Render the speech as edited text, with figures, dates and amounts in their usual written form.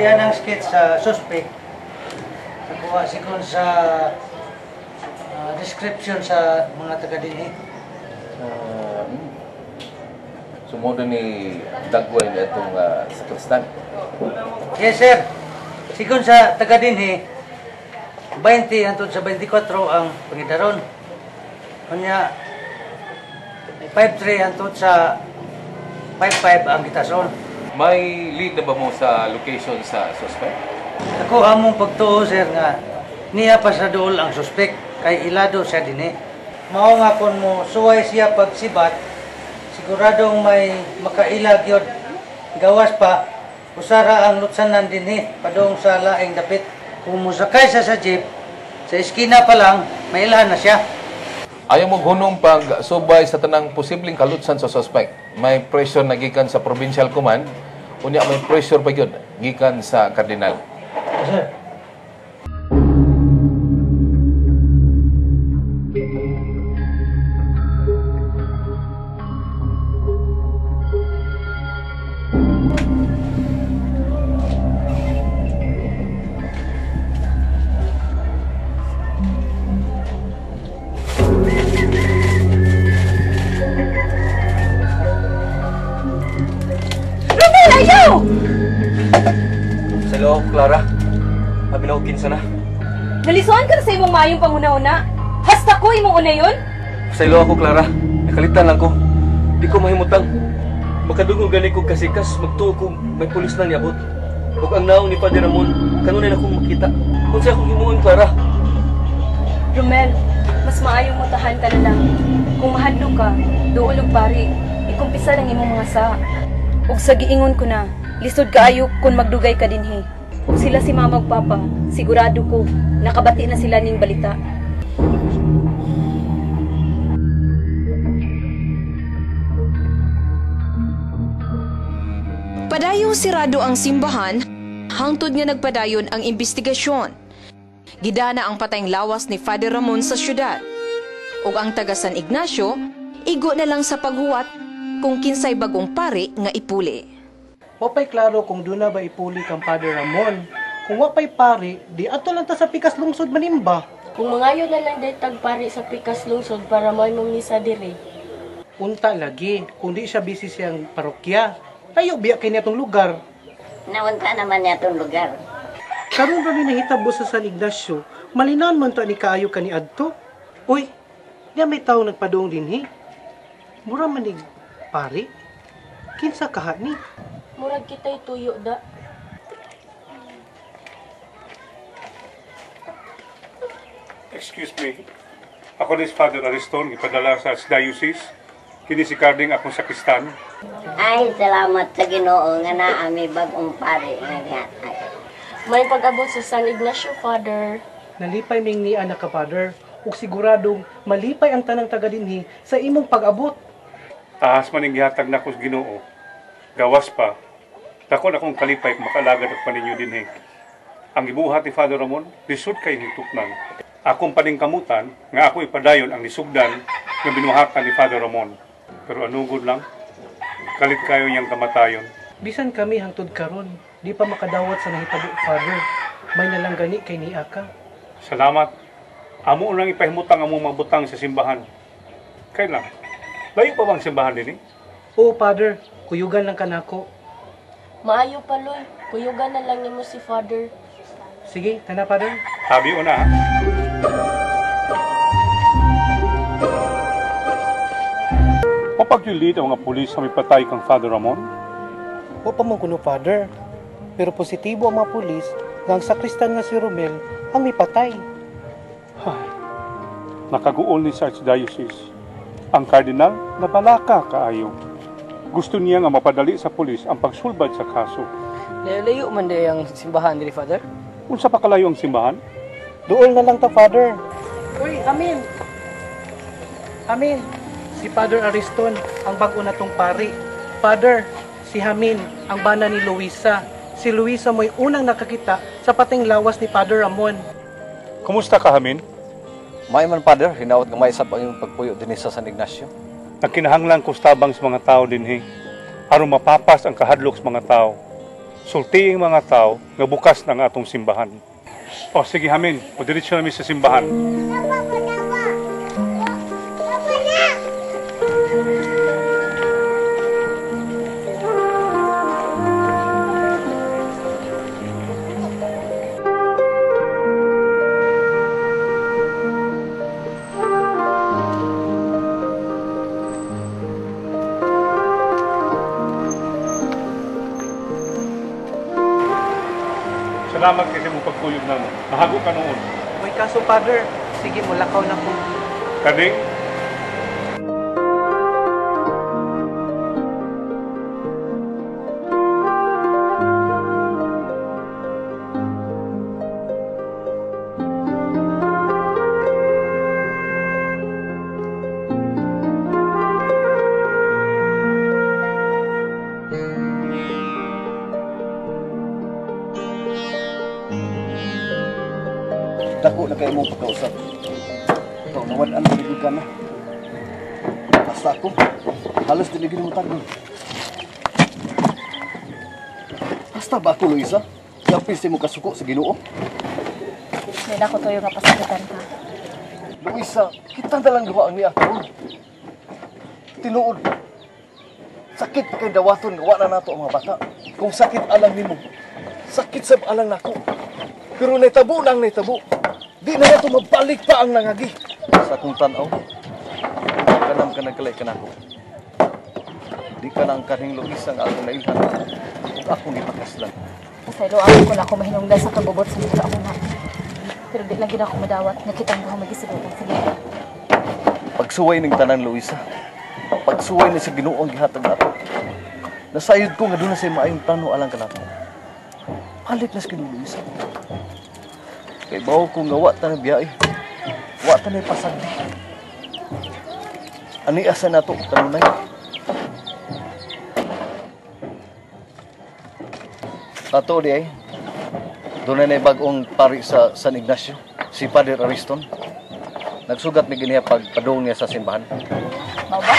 yan ang sketch sa suspect. Nakuha siguro sa description sa mga taga din Sumunod ni Dagway na itong sakristan. Yes, sir. Sigon sa taga din 20 hangtod sa 24 ang pangidaron. Kanya 5-3 hangtod sa 5-5 ang gitason. May lead na ba mo sa location sa suspect? Ako among pagtuo, sir, nga niya pa sa dool ang suspect kay ilado siya din Mao nga kon mo suway siya pagsibat, siguradong may makailag yun. Gawas pa, usara ang lutsanan din padong sa laing dapit. Kung musakay siya sa jeep, sa eskina pa lang, may ilahan na siya. Ayaw mo hunong pag-subay sa tanang posibleng kalutsan sa suspect. May pressure na gikan sa provincial command, unya may pressure pa yun gikan sa cardinal. Sir. Hello, Clara. Abinawagin sana. Nalisuan ka na sa imong mayong panguna-una. Hasta ko imong una yun? Pasaylo ako, Clara. Nakalitan lang ko. Di ko mahimutang. Makadungog gani ko kasikas. Magtuo ko may pulis na niabot. Huwag ang naong ni Padre Ramon. Kanunin akong makita. Kung siya akong himuon, Clara. Romel, mas maayong mutahan ka na lang. Kung mahadlo ka, doon og pari. Ikumpisa lang imong mga sa. Ug sa giingon ko na, lisod kaayo kung magdugay ka dinhi. Kung sila si mama ug papa, sigurado ko nakabati na sila ning balita. Padayong sirado ang simbahan, hangtod nga nagpadayon ang investigasyon. Gidana ang patayng lawas ni Father Ramon sa syudad. Ug ang taga San Ignacio, igo na lang sa paghuwat kung kinsay bagong pari nga ipuli. Wapay klaro kung doon na ba ipuli kang Father Ramon. Kung wapay pari, di ato lang ta sa pikas lungsod manimba. Kung mangayo na lang day tagpari sa pikas lungsod para may mamisa diri. Unta lagi, kung di siya busy siyang parokya, tayo biya kay nitong lugar. Naunta naman niya itong lugar. Karon ra ni nahitabo sa San Ignacio, malinan man to ni kaayo kani adto. Uy, diya may tawo nagpaduong dinhi. Mura man ning pari. Kinsa kaha ni? Murag kita'y tuyo da. Excuse me. Ako ni Father Ariston, ipadala sa diocese. Kini si Carding akong sakristan. Ay, salamat sa Ginoo nga naami bagong pari nga gatay. May pag-abot sa San Ignacio, Father. Nalipay ming ni anak ka, Father. Ug siguradong malipay ang tanang taga dinhi sa imong pag-abot. Ahas man ning gihatag nako sa Ginoo. Gawas pa. Takon akong kalipay kung makalagad ak paninyo dinhi. Ang gibuhat ni Father Ramon, lisod kay hitupnan. Akong paningkamutan nga ako ipadayon ang nisugdan nga binuhatan ni Father Ramon. Pero anugod lang, kalit kayo niyang kamatayon. Bisan kami hangtod karon, di pa makadawat sa nahitabo, Father. May nalanggani kay ni Aka. Salamat. Amo lang ipahimutang among mabutang sa simbahan. Kailan? Layo pa bang simbahan din Oo, Father. Kuyugan lang kanako. Maayo pa, Loy. Kuyugan na lang nimo si Father. Sige, tana, Father. Sabi o na, ha? Mapag-ulit ang mga pulis sa may patay kang Father Ramon? O pa man kuno, Father. Pero positibo ang mga pulis nga ang sakristan nga si Romel ang may patay. Nakaguol ni sa Archdiocese. Ang kardinal na balaka kaayo. Gusto niya nga mapadali sa pulis ang pagsulbad sa kaso. Layo man day ang simbahan diri, Father. Unsa pa kalayo ang simbahan? Doon na lang ta, Father. Uy, amin. Amin. Si Father Ariston, ang bago na tong pari. Father, si Hamin, ang bana ni Luisa. Si Luisa mo'y unang nakakita sa pating lawas ni Father Ramon. Kumusta ka, Hamin? May man, Father, hinawat nga maisap ang iyong pagpuyo din sa San Ignacio. Nagkinahanglan kustabang sa mga tao dinhi aron mapapas ang kahadlok sa mga tao. sultiing mga tao nga bukas na nga atong simbahan. O sige hamin, o diretsyo namin sa simbahan. Salamat kasi mong pagtuyog na mo. Nahago ka noon. May kaso, Father. Sige, mulakaw na po. Kadi, dako na kayo mong pagkausap. Ikaw, nawadaan mo ligod ka na. Basta ako, halos diligid mo tagod. Basta ba ako, Luisa? Kapis mo kasuko sa Ginoo? May ako tuyo nga pasakitan ka. Luisa, kita na lang gawa ang niya ako. Tinuod. Sakit pa kay dawaton, gawa na nato ang mga bata. Kung sakit alang nimo, sakit sa alang nako. Pero naitabo nang naitabo. Di na nato mabalik pa ang nangagi. Sa akong tanaw, kanam ka nagkalay ka na ako. Di ka lang kaning Luisa ang akong nailhan. Kung akong ipakaslan. Pasaylo ako na ako mahinungdan sa kabubot sa mga ako na. Pero di lang gina ako madawat. Nakitang ko magisibutan sa gina. Pagsuway ng tanan, Luisa. Pagsuway na sa Ginoo ang gihatag nato. Nasayod ko nga doon na sa maayong tano alang ka nato. Palit na sa Ginoo, Luisa. Kay bawo kung gawa ta na biyay. Wa ta na pasagdi. Ani asa nato tanunay. Ato di ay. Doon na bagong pari sa San Ignacio, si Father Ariston. Nagsugat ni giniya pagpadong niya sa simbahan. Mau ba?